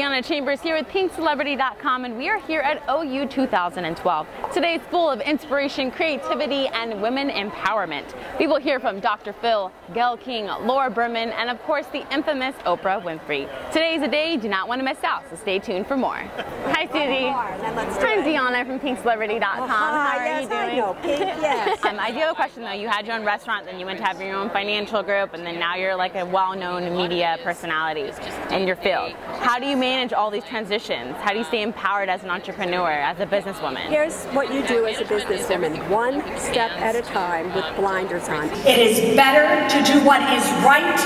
Brianna Chambers here with PynkCelebrity.com, and we are here at OU 2012. Today is full of inspiration, creativity, and women empowerment. We will hear from Dr. Phil, Gayle King, Laura Berman, and of course the infamous Oprah Winfrey. Today is a day you do not want to miss out, so stay tuned for more. Hi, Susie. I'm Deanna from PynkCelebrity.com. How are you doing? I know, Pink, yes. I do have a question though. You had your own restaurant, then you went to have your own financial group, and then now you're like a well-known media personality in your field. How do you manage all these transitions? How do you stay empowered as an entrepreneur, as a businesswoman? Here's what you do as a businesswoman, one step at a time with blinders on. It is better to do what is right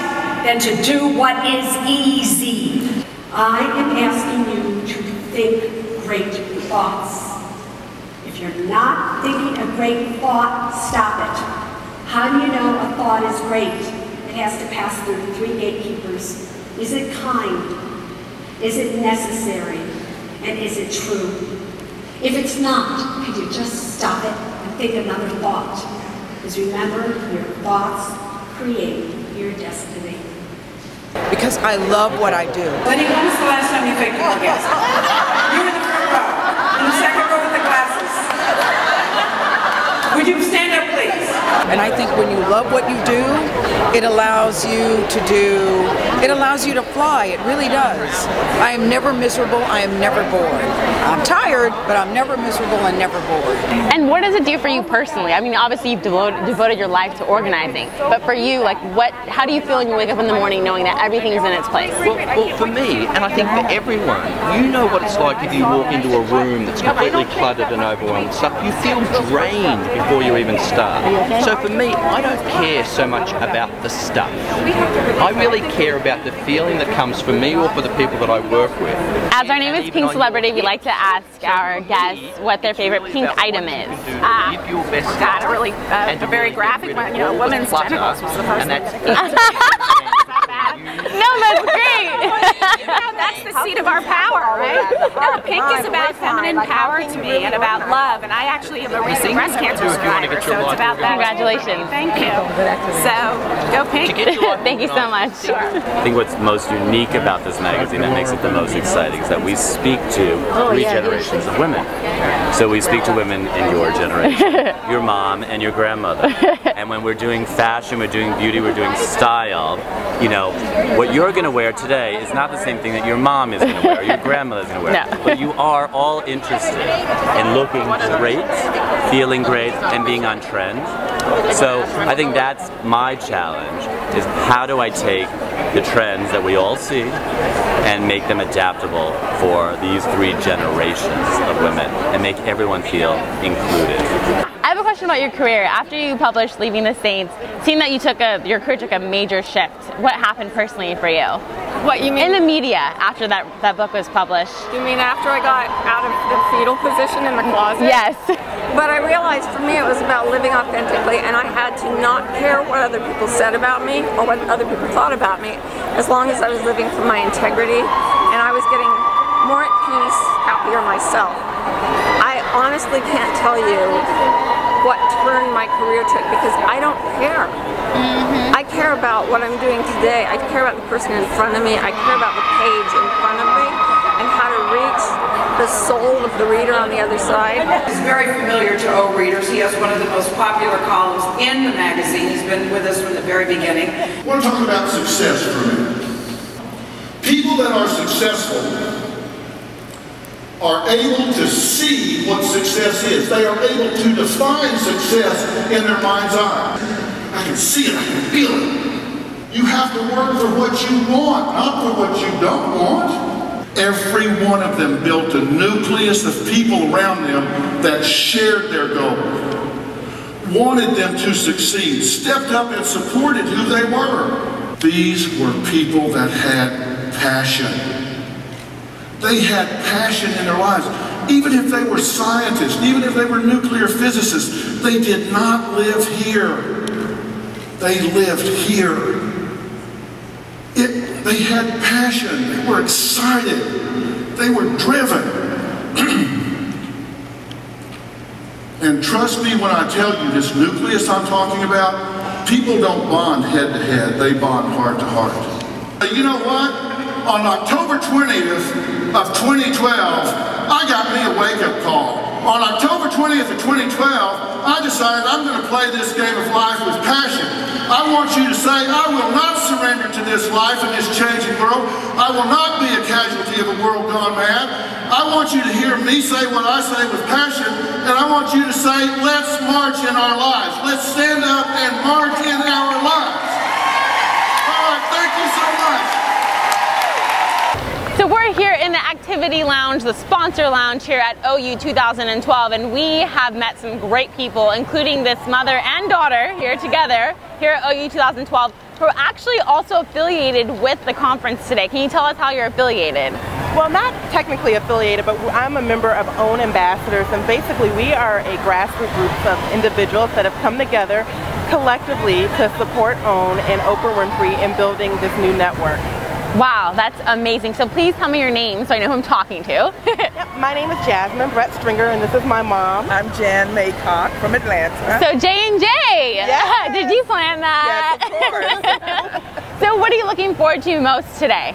than to do what is easy. I am asking you to think great thoughts. If you're not thinking a great thought, stop it. How do you know a thought is great? It has to pass through 3 gatekeepers. Is it kind? Is it necessary? And is it true? If it's not, could you just stop it and think another thought? Because remember, your thoughts create your destiny. Because I love what I do. Lenny, when was the last time you faked an orgasm? You were in the front row. In the second row with the glasses. Would you stand up, please? And I think when you love what you do, it allows you to fly. It really does. I am never miserable. I am never bored. I'm tired, but I'm never miserable and never bored. And what does it do for you personally? I mean, obviously you've devoted your life to organizing, but for you, like, how do you feel when you wake up in the morning knowing that everything is in its place? Well, for me, and I think for everyone, you know what it's like if you walk into a room that's completely cluttered and overwhelmed with stuff. You feel drained before you even start. So for me, I don't care so much about the stuff. I really care about the feeling that comes for me or for the people that I work with. As our name is Pink Celebrity, we like to ask our guests what their favorite Pink item is. Got a really very graphic one, you know, women's genitals was the first one. No, that's great. That's the seat of our power, right? No, Pink is about feminine power to me and about love, and I actually am a recent breast cancer survivor, so it's about that. Congratulations. Thank you. So, go Pink. Thank you so much. I think what's most unique about this magazine that makes it the most exciting is that we speak to 3 generations of women. So we speak to women in your generation, your mom and your grandmother. And when we're doing fashion, we're doing beauty, we're doing style, you know, what you're going to wear today is not the same thing that your mom is going to wear or your grandmother is going to wear. No. But you are all interested in looking great, feeling great, and being on trend. So I think that's my challenge, is how do I take the trends that we all see and make them adaptable for these 3 generations of women and make everyone feel included. I have a question about your career. After you published Leaving the Saints, seeing that your career took a major shift, what happened personally for you? What you mean? In the media, after that book was published. You mean after I got out of the fetal position in the closet? Yes. But I realized for me it was about living authentically, and I had to not care what other people said about me or what other people thought about me, as long as I was living from my integrity and I was getting more at peace, happier myself. I honestly can't tell you what turn my career took, because I don't care. I care about what I'm doing today. I care about the person in front of me. I care about the page in front of me and how to reach the soul of the reader on the other side. He's very familiar to O readers. He has one of the most popular columns in the magazine. He's been with us from the very beginning. I want to talk about success for a minute. People that are successful are able to see what success is. They are able to define success in their mind's eye. I can see it, I can feel it. You have to work for what you want, not for what you don't want. Every one of them built a nucleus of people around them that shared their goal, wanted them to succeed, stepped up and supported who they were. These were people that had passion. They had passion in their lives. Even if they were scientists, even if they were nuclear physicists, they did not live here. They lived here. They had passion. They were excited. They were driven. And trust me when I tell you, this nucleus I'm talking about, people don't bond head to head. They bond heart to heart. You know what? on October 20th of 2012, I got me a wake-up call. On October 20th of 2012, I decided I'm going to play this game of life with passion. I want you to say, I will not surrender to this life in this changing world. I will not be a casualty of a world gone mad. I want you to hear me say what I say with passion, and I want you to say, let's march in our lives. Let's stand up and march in our lives. All right, thank you so much. So we're here in the activity lounge, the sponsor lounge here at OU 2012, and we have met some great people, including this mother and daughter here together here at OU 2012, who are actually also affiliated with the conference today. Can you tell us how you're affiliated? Well, not technically affiliated, but I'm a member of OWN Ambassadors, and basically we are a grassroots group of individuals that have come together collectively to support OWN and Oprah Winfrey in building this new network. Wow, that's amazing. So please tell me your name so I know who I'm talking to. Yep, my name is Jasmine Brett Stringer, and this is my mom. I'm Jan Maycock from Atlanta. So J&J! Yes. Did you plan that? Yes, of course. So what are you looking forward to most today?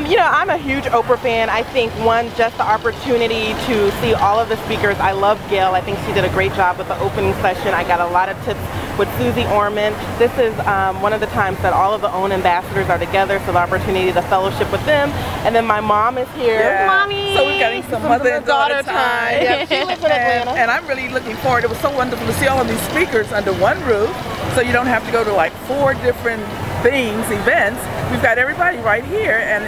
You know, I'm a huge Oprah fan. I think, one, just the opportunity to see all of the speakers. I love Gail. I think she did a great job with the opening session. I got a lot of tips with Susie Orman. This is one of the times that all of the OWN ambassadors are together, so the opportunity to fellowship with them. And then my mom is here. Yeah. Mommy! So we're getting some mother and daughter time. Yeah, she lives in Atlanta. And I'm really looking forward. It was so wonderful to see all of these speakers under one roof, so you don't have to go to like 4 different events. We've got everybody right here, and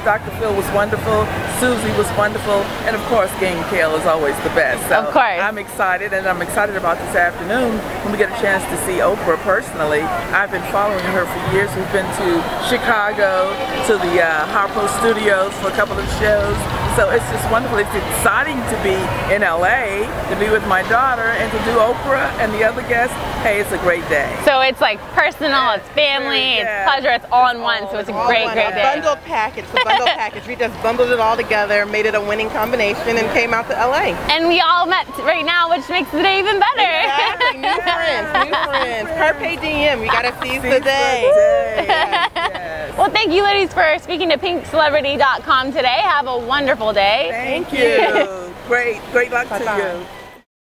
Dr. Phil was wonderful, Susie was wonderful, and of course Game Kale is always the best. So of course. I'm excited, and I'm excited about this afternoon when we get a chance to see Oprah personally. I've been following her for years. We've been to Chicago, to the Harpo Studios for a couple of shows. So it's just wonderful. It's exciting to be in LA, to be with my daughter, and to do Oprah and the other guests. Hey, it's a great day. So it's like personal, it's family, it's pleasure, it's all in one. So it's a great day. Bundle package, the bundle package. We just bundled it all together, made it a winning combination, and came out to LA. And we all met right now, which makes the day even better. Exactly. New friends, new friends. Carpe diem. You gotta seize the day. Yes, yes. Well, thank you ladies for speaking to PynkCelebrity.com today. Have a wonderful day. Thank you. Great luck to you.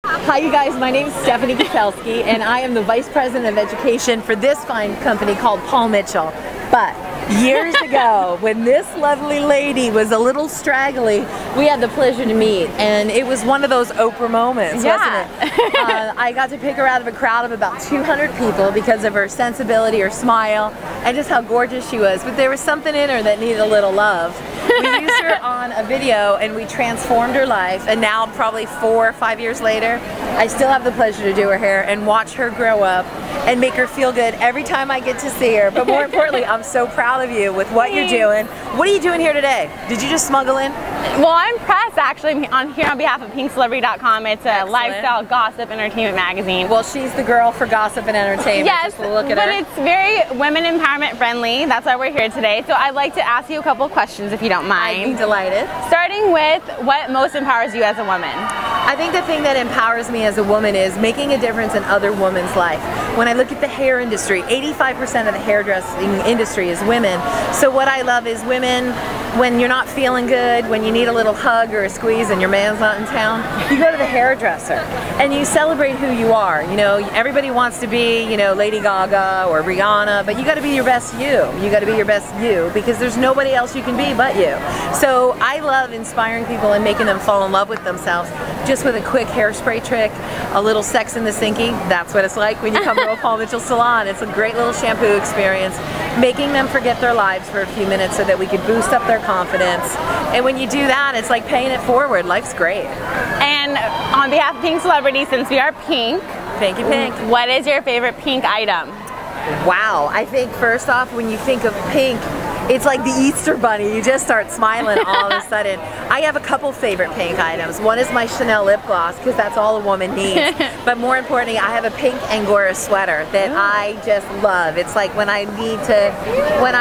Hi you guys, my name is Stephanie Kachelski, and I am the Vice President of Education for this fine company called Paul Mitchell. But years ago, when this lovely lady was a little straggly, we had the pleasure to meet, and it was one of those Oprah moments, wasn't it? I got to pick her out of a crowd of about 200 people because of her sensibility, her smile, and just how gorgeous she was. But there was something in her that needed a little love. We used her on a video, and we transformed her life, and now probably 4 or 5 years later, I still have the pleasure to do her hair and watch her grow up and make her feel good every time I get to see her. But more importantly, I'm so proud of you with what you're doing. What are you doing here today? Did you just smuggle in? Well, I'm press actually here on behalf of PynkCelebrity.com. It's a lifestyle, gossip, entertainment magazine. Well, she's the girl for gossip and entertainment. Yes, just look at but her. it's very women empowerment friendly. That's why we're here today. So I'd like to ask you a couple of questions if you don't mind. I'd be delighted. Starting with what most empowers you as a woman? I think the thing that empowers me as a woman is making a difference in other women's life. When I look at the hair industry, 85% of the hairdressing industry is women. So what I love is women, when you're not feeling good, when you need a little hug or a squeeze and your man's not in town, you go to the hairdresser and you celebrate who you are. You know, everybody wants to be, you know, Lady Gaga or Rihanna, but you got to be your best you. You got to be your best you, because there's nobody else you can be but you. So I love inspiring people and making them fall in love with themselves just with a quick hairspray trick, a little Sex in the Sinky. That's what it's like when you come to a Paul Mitchell salon. It's a great little shampoo experience, making them forget their lives for a few minutes so that we could boost up their confidence. And when you do that, it's like paying it forward. Life's great. And on behalf of Pynk Celebrity, since we are Pynk, thank you, Pynk. What is your favorite Pynk item? Wow, I think first off, when you think of Pynk, it's like the Easter Bunny. You just start smiling all of a sudden. I have a couple favorite Pynk items. One is my Chanel lip gloss, because that's all a woman needs. But more importantly, I have a pink Angora sweater that I just love. It's like when I need to, when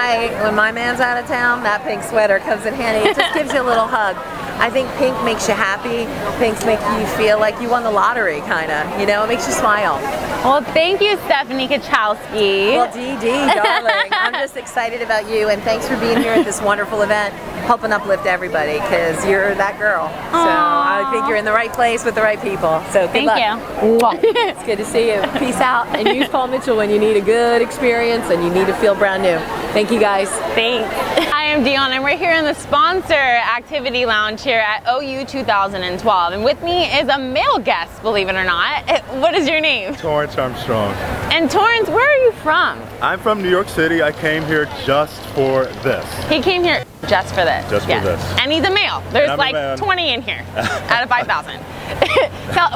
my man's out of town, that pink sweater comes in handy. It just gives you a little hug. I think Pynk makes you happy. Pynk makes you feel like you won the lottery, kind of. You know, it makes you smile. Well, thank you, Stephanie Kachowski. Well, Dee Dee, darling, I'm just excited about you, and thanks for being here at this wonderful event, helping uplift everybody, because you're that girl. Aww. So I think you're in the right place with the right people. So good luck. Thank you. It's good to see you. Peace out, and use Paul Mitchell when you need a good experience and you need to feel brand new. Thank you, guys. Thanks. I am Dion, and we're here in the sponsor activity lounge here at OU 2012, and with me is a male guest, believe it or not. What is your name? Torrance Armstrong. And Torrance, where are you from? I'm from New York City. I came here just for this. He came here just for this. Just for this. And he's a male. There's like 20 in here out of 5,000.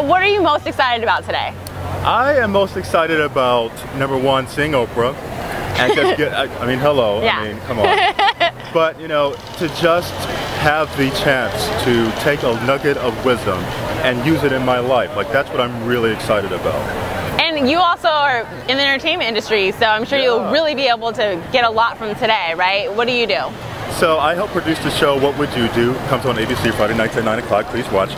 What are you most excited about today? I am most excited about, number one, seeing Oprah. And just get, I mean, hello. Yeah. I mean, come on. But, you know, to just have the chance to take a nugget of wisdom and use it in my life. Like, that's what I'm really excited about. And you also are in the entertainment industry, so I'm sure you'll really be able to get a lot from today, right? What do you do? So I help produce the show What Would You Do? Comes on ABC Friday nights at 9 o'clock. Please watch.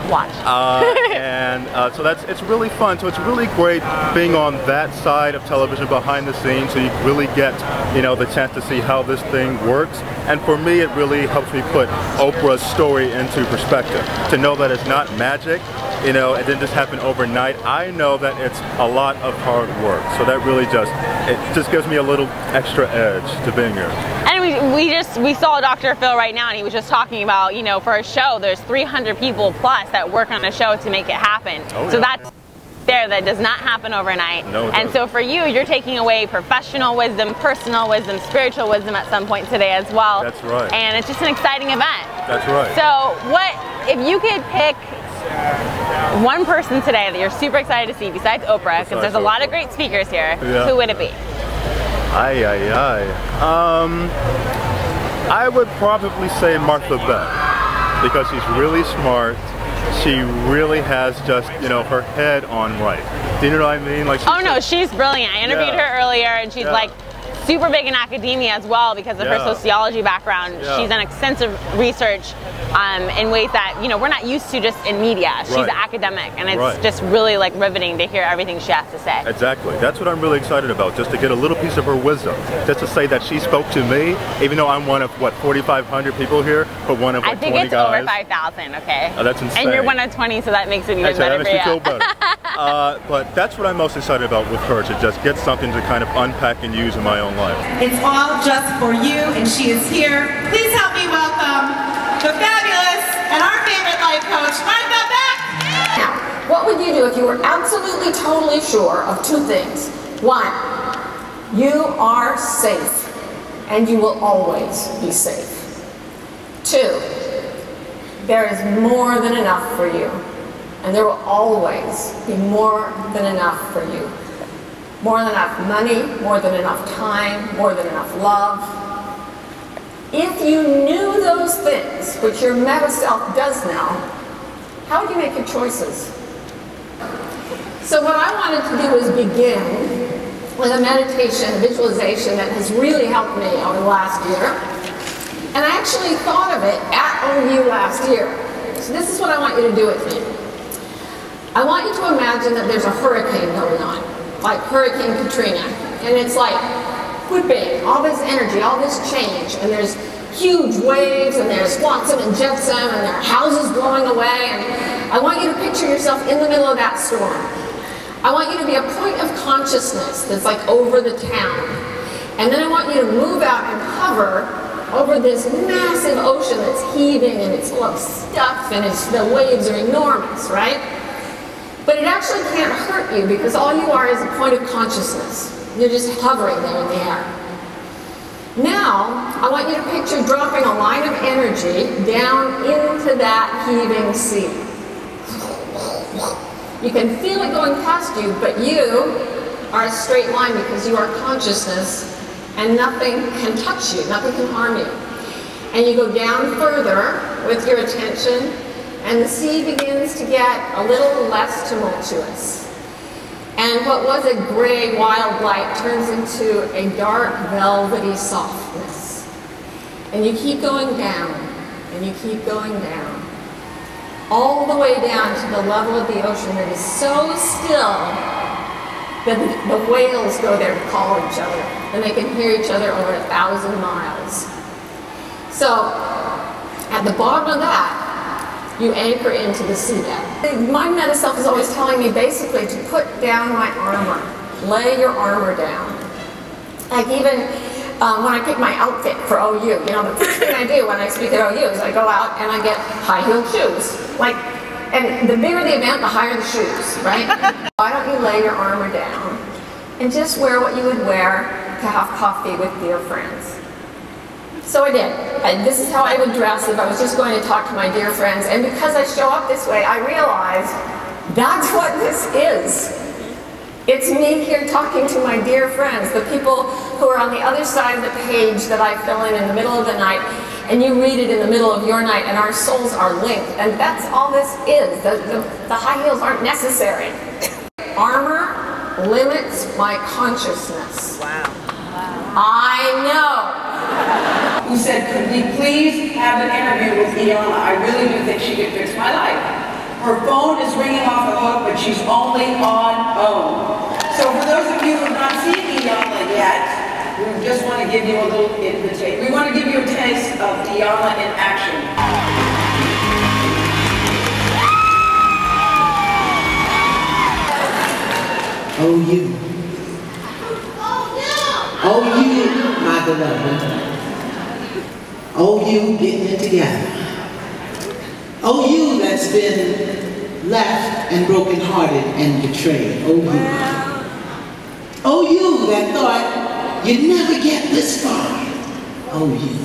So it's really fun. So it's really great being on that side of television behind the scenes, so you really get, you know, the chance to see how this thing works. And for me, it really helps me put Oprah's story into perspective. To know that it's not magic, you know, it didn't just happen overnight. I know that it's a lot of hard work. So that really just gives me a little extra edge to being here. And we saw Dr. Phil right now, and he was just talking about, you know, for a show, there's 300 people plus that work on a show to make it happen. Oh, yeah. So that's that does not happen overnight. No, and so for you, you're taking away professional wisdom, personal wisdom, spiritual wisdom at some point today as well. That's right. And it's just an exciting event. That's right. So if you could pick one person today that you're super excited to see besides Oprah, because there's a lot of great speakers here, who would it be? I would probably say Martha Beck, because she's really smart. She really has just, you know, her head on right. Do you know what I mean? Like, she's brilliant. I interviewed her earlier, and she's like super big in academia as well because of her sociology background. She's done extensive research in ways that, you know, we're not used to just in media. She's an academic, and it's just really like riveting to hear everything she has to say. Exactly. That's what I'm really excited about, just to get a little piece of her wisdom. Just to say that she spoke to me, even though I'm one of, what, 4,500 people here, but one of like 20 guys. I think it's over 5,000, okay? Oh, that's insane. And you're one of 20, so that makes it even better that for makes you. me feel better. But that's what I'm most excited about with her, to just get something to kind of unpack and use in my own life. It's all just for you, and she is here. Please help me welcome the fabulous and our favorite life coach, Martha Beck. Now, what would you do if you were absolutely, totally sure of two things? One, you are safe, and you will always be safe. Two, there is more than enough for you, and there will always be more than enough for you. More than enough money, more than enough time, more than enough love. If you knew those things, which your meta self does now, how would you make your choices? So what I wanted to do is begin with a meditation, visualization that has really helped me over the last year. And I actually thought of it at OU last year. So this is what I want you to do with me. I want you to imagine that there's a hurricane going on, like Hurricane Katrina, and it's like whipping all this energy, all this change, and there's huge waves, and there's flotsam and jetsam, and there are houses blowing away, and I want you to picture yourself in the middle of that storm. I want you to be a point of consciousness that's like over the town, and then I want you to move out and hover over this massive ocean that's heaving, and it's full of stuff, and the waves are enormous, right? But it actually can't hurt you, because all you are is a point of consciousness. You're just hovering there in the air. Now, I want you to picture dropping a line of energy down into that heaving sea. You can feel it going past you, but you are a straight line because you are consciousness, and nothing can touch you, nothing can harm you. And you go down further with your attention, and the sea begins to get a little less tumultuous. And what was a gray wild light turns into a dark velvety softness. And you keep going down, and you keep going down, all the way down to the level of the ocean that is so still that the whales go there to call each other, and they can hear each other over 1,000 miles. So, at the bottom of that, you anchor into the seabed. My meta self is always telling me basically to put down my armor. Lay your armor down. Like even when I pick my outfit for OU, you know, the first thing I do when I speak at OU is I go out and I get high-heeled shoes. Like, and the bigger the event, the higher the shoes, right? Why don't you lay your armor down and just wear what you would wear to have coffee with dear friends? So I did. This is how I would dress if I was just going to talk to my dear friends. And because I show up this way, I realized that's what this is. It's me here talking to my dear friends, the people who are on the other side of the page that I fill in the middle of the night, and you read it in the middle of your night, and our souls are linked. And that's all this is. The high heels aren't necessary. Armor limits my consciousness. Wow. I know. Who said, could we please have an interview with Iona? I really do think she could fix my life. Her phone is ringing off the hook, but she's only on phone. So for those of you who have not seen Iona yet, we just want to give you a little invitation. We want to give you a taste of Iona in action. Oh, you. Oh, you, my beloved. Oh, you getting it together. Oh, you that's been left and brokenhearted and betrayed. Oh, you. Oh, you that thought you'd never get this far. Oh, you.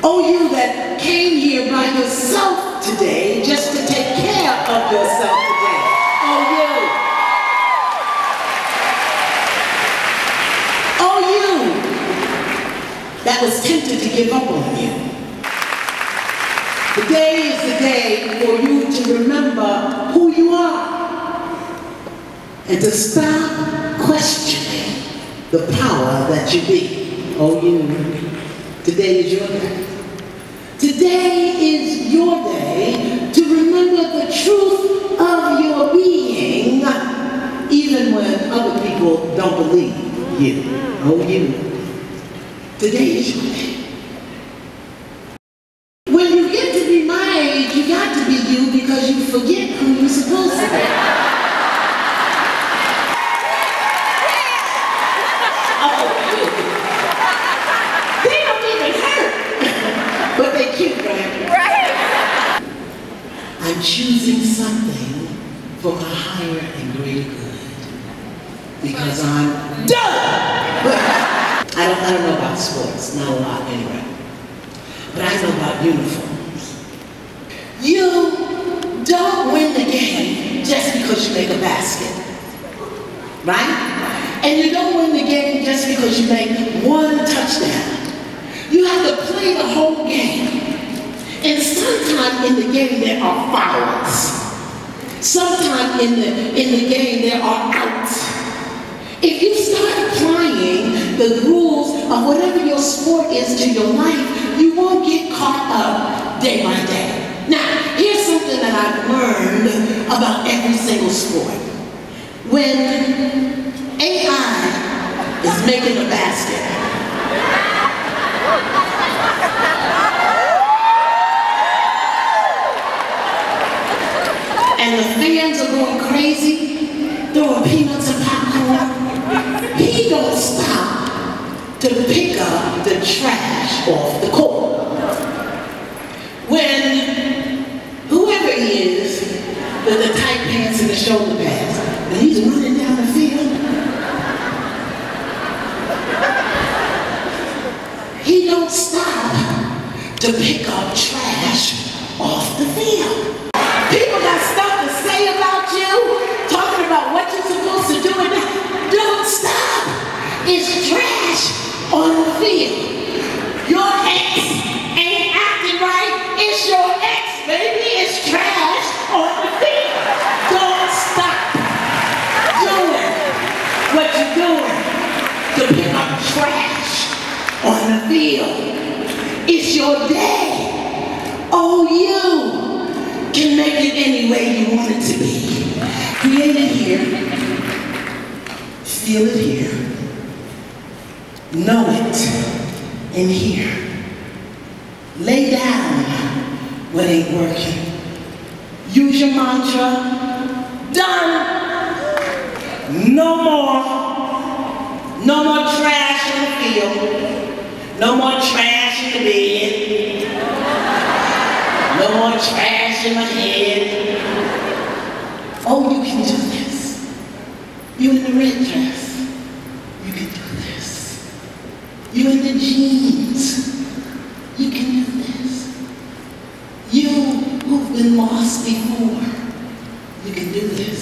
Oh, you that came here by yourself today just to take care of yourself today. Oh, you. Oh, you that was tempted to give up on you. Today is the day for you to remember who you are and to stop questioning the power that you be. Oh, you. Today is your day. Today is your day to remember the truth of your being, even when other people don't believe you. Oh, you. Today is your day. When you get to be my age, you got to be you because you forget who you're supposed to be. Oh, they don't even hurt, but they cute, right? Right. I'm choosing something for a higher and greater good because I'm done. I don't know about sports, not a lot anyway. But I know about uniforms. You don't win the game just because you make a basket, right? And you don't win the game just because you make one touchdown. You have to play the whole game. And sometime in the game there are fouls. Sometime in the game there are outs. If you start applying the rules of whatever your sport is to your life, you won't get caught up day by day. Now, here's something that I've learned about every single sport. When AI is making a basket, and the fans are going crazy, throwing peanuts and popcorn, he don't stop to pick up the trash off the court. When whoever he is, with the tight pants and the shoulder pads, and he's running down the field, he don't stop to pick up trash off the field. People got stuff to say about you, talking about what you're supposed to do, and don't stop. It's trash on the field. Your ex ain't acting right. It's your ex, baby. It's trash on the field. Don't stop doing what you're doing to pick up trash on the field. It's your day. Oh, you. can make it any way you want it to be. Create it here. Feel it here. Know it in here. Lay down what ain't working. Use your mantra. Done. No more trash in the field. No more trash in the bed. No more trash in my head. Oh, you can do this. You in the red dress. You can do this. You in the jeans. You can do this. You who've been lost before. You can do this.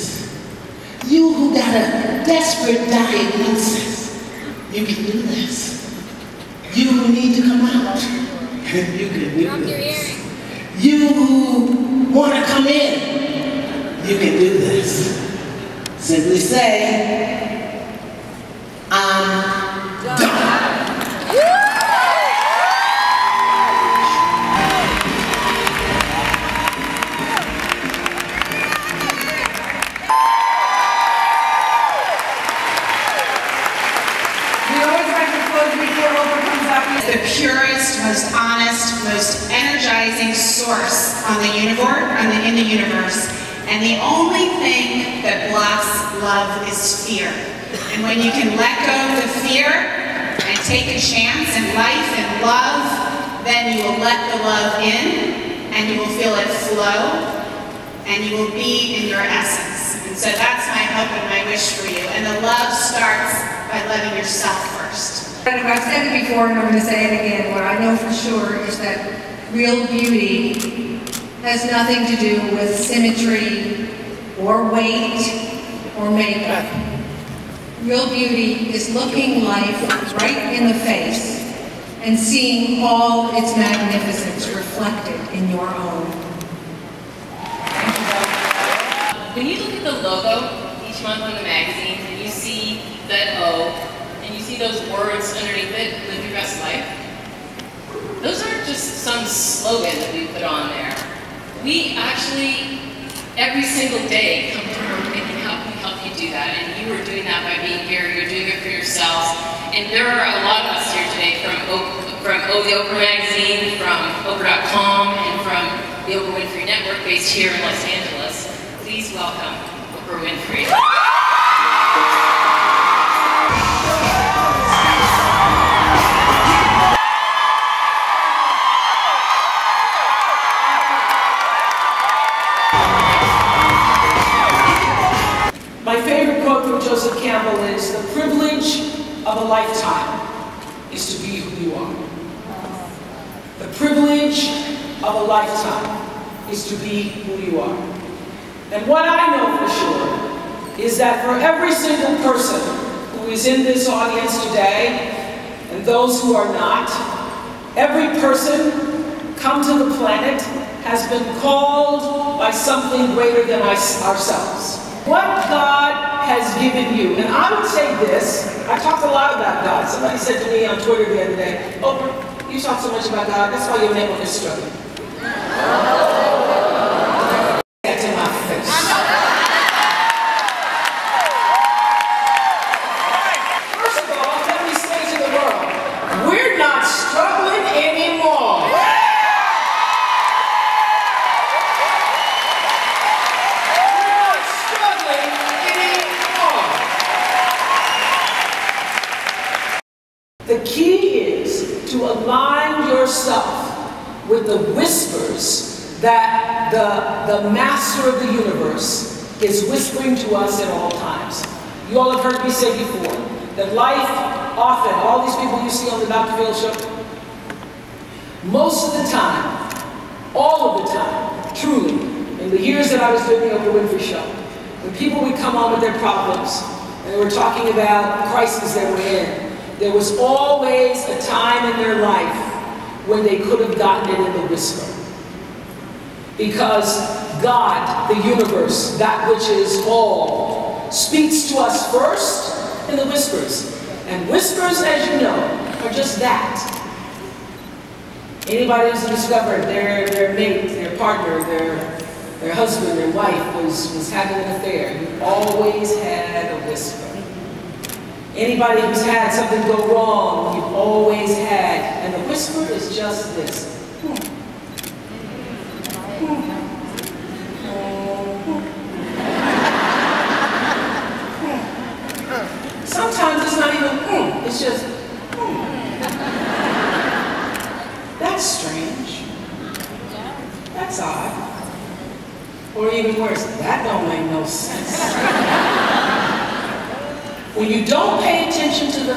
You who got a desperate diagnosis. You can do this. You who need to come out. You can do this. You who want to come in, you can do this. Simply say, I'm done. We always like to close before Oprah comes up. The purest, most honest, most energizing source on the in the universe. And the only thing that blocks love is fear. And when you can let go of the fear and take a chance in life and love, then you will let the love in and you will feel it flow and you will be in your essence. And so that's my hope and my wish for you. And the love starts by loving yourself first. I've said it before and I'm going to say it again. What I know for sure is that real beauty has nothing to do with symmetry or weight or makeup. Real beauty is looking life right in the face and seeing all its magnificence reflected in your own. When you look at the logo each month on the magazine and you see that O and you see those words underneath it, live your best life, those aren't just some slogan that we put on there. We actually, every single day, come to work thinking, how can we help you do that? And you are doing that by being here, you're doing it for yourselves. And there are a lot of us here today from the Oprah magazine, from Oprah.com, and from the Oprah Winfrey Network based here in Los Angeles. Please welcome Oprah Winfrey. My favorite quote from Joseph Campbell is, "The privilege of a lifetime is to be who you are." The privilege of a lifetime is to be who you are. And what I know for sure is that for every single person who is in this audience today, and those who are not, every person come to the planet has been called by something greater than ourselves. What God has given you, and I would say this, I talked a lot about God. Somebody said to me on Twitter the other day, "Oprah, you talk so much about God, that's why your network is struggling." That's in my face. First of all, let me say to the world, we're not struggling anymore. The key is to align yourself with the whispers that the master of the universe is whispering to us at all times. You all have heard me say before that life often, all these people you see on the Dr. Phil show, most of the time, all of the time, truly, in the years that I was doing the Oprah Winfrey show, when people would come on with their problems, and they were talking about the crisis they were in, there was always a time in their life when they could have gotten it in the whisper. Because God, the universe, that which is all, speaks to us first in the whispers. And whispers, as you know, are just that. Anybody who's discovered their mate, their partner, their husband and wife was having an affair, you always had a whisper. Anybody who's had something go wrong, you've always had, and the whisper is just this. Sometimes it's not even it's just That's strange. That's odd. Or even worse, that don't make no sense. When you don't pay attention to the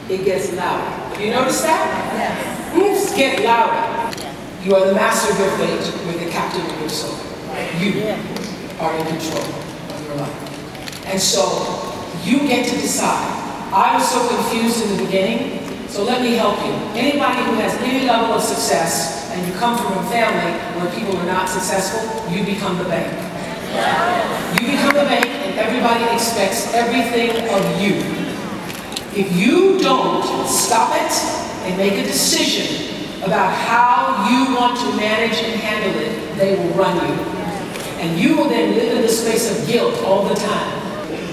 it gets louder. Have you noticed that? Yes. Get louder. You are the master of your fate. You're the captain of your soul. You are in control of your life. And so, you get to decide. I was so confused in the beginning, so let me help you. Anybody who has any level of success, and you come from a family where people are not successful, you become the bank. You become the bank, and everybody expects everything of you. If you don't stop it and make a decision about how you want to manage and handle it, they will run you. And you will then live in the space of guilt all the time.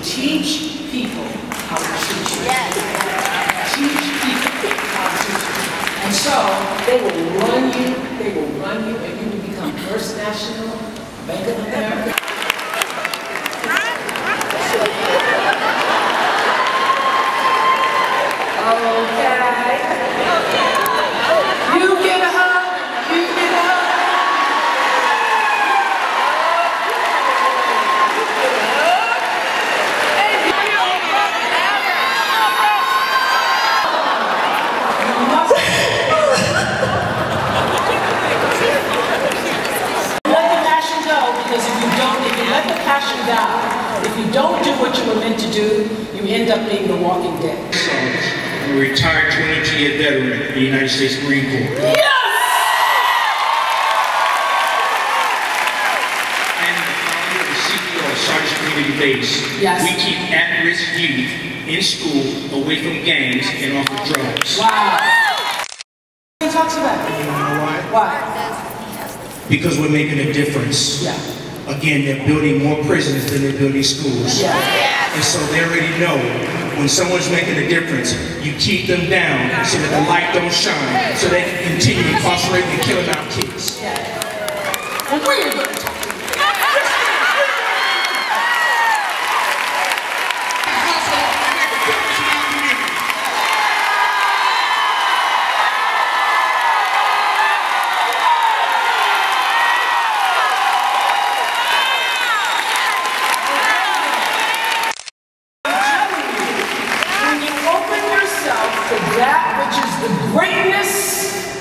Teach people how to treat you. Teach people how to treat you. And so, they will run you, and you will become First National, Bank of America. Okay. You give a hug, you give a hug. If you don't do what you were meant to do, you end up being the walking dead. I'm a retired 22-year veteran of the United States Marine Corps. Yes! And the founder of the CEO of Sergeant's Community Base. Yes. We keep at-risk youth in school, away from gangs, and off of drugs. Wow. He talks about it. You know why? Why? Because we're making a difference. Yeah. Again, they're building more prisons than they're building schools. Yeah. And so they already know when someone's making a difference, you keep them down so that the light don't shine, so they can continue incarcerating and killing our kids. Yeah. And we're going to talk.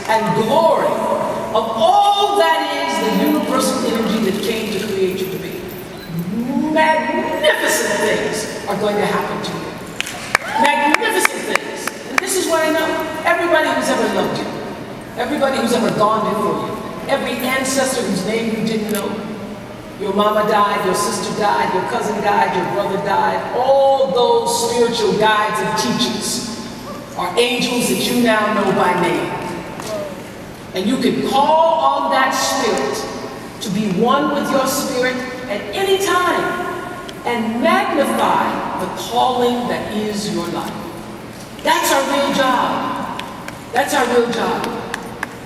And glory of all that is the universal energy that came to create you to be. Magnificent things are going to happen to you. Magnificent things. And this is what I know. Everybody who's ever loved you, everybody who's ever gone before you, every ancestor whose name you didn't know, your mama died, your sister died, your cousin died, your brother died, all those spiritual guides and teachers are angels that you now know by name. And you can call on that spirit to be one with your spirit at any time and magnify the calling that is your life. That's our real job. That's our real job.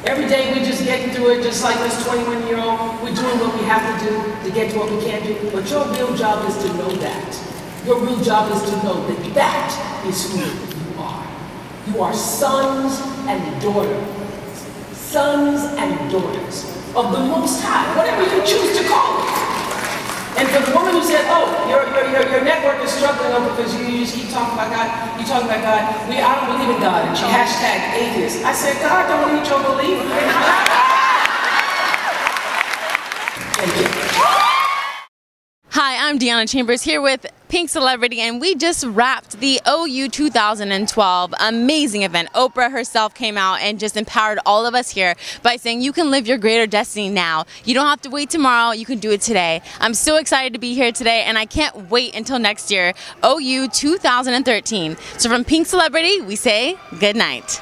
Every day we're just getting through it, just like this 21-year-old. We're doing what we have to do to get to what we can't do. But your real job is to know that. Your real job is to know that that is who you are. You are sons and daughters. Sons and daughters of the Most High, whatever you choose to call it. And for the woman who said, oh, your network is struggling over because you just keep talking about God, you talking about God, I don't believe in God, and she hashtag atheist. I said, God don't need your belief. Thank you. Hi, I'm Deanna Chambers here with Pynk Celebrity, and we just wrapped the OU 2012 amazing event. Oprah herself came out and just empowered all of us here by saying you can live your greater destiny now. You don't have to wait tomorrow, you can do it today. I'm so excited to be here today, and I can't wait until next year, OU 2013. So from Pynk Celebrity, we say good night.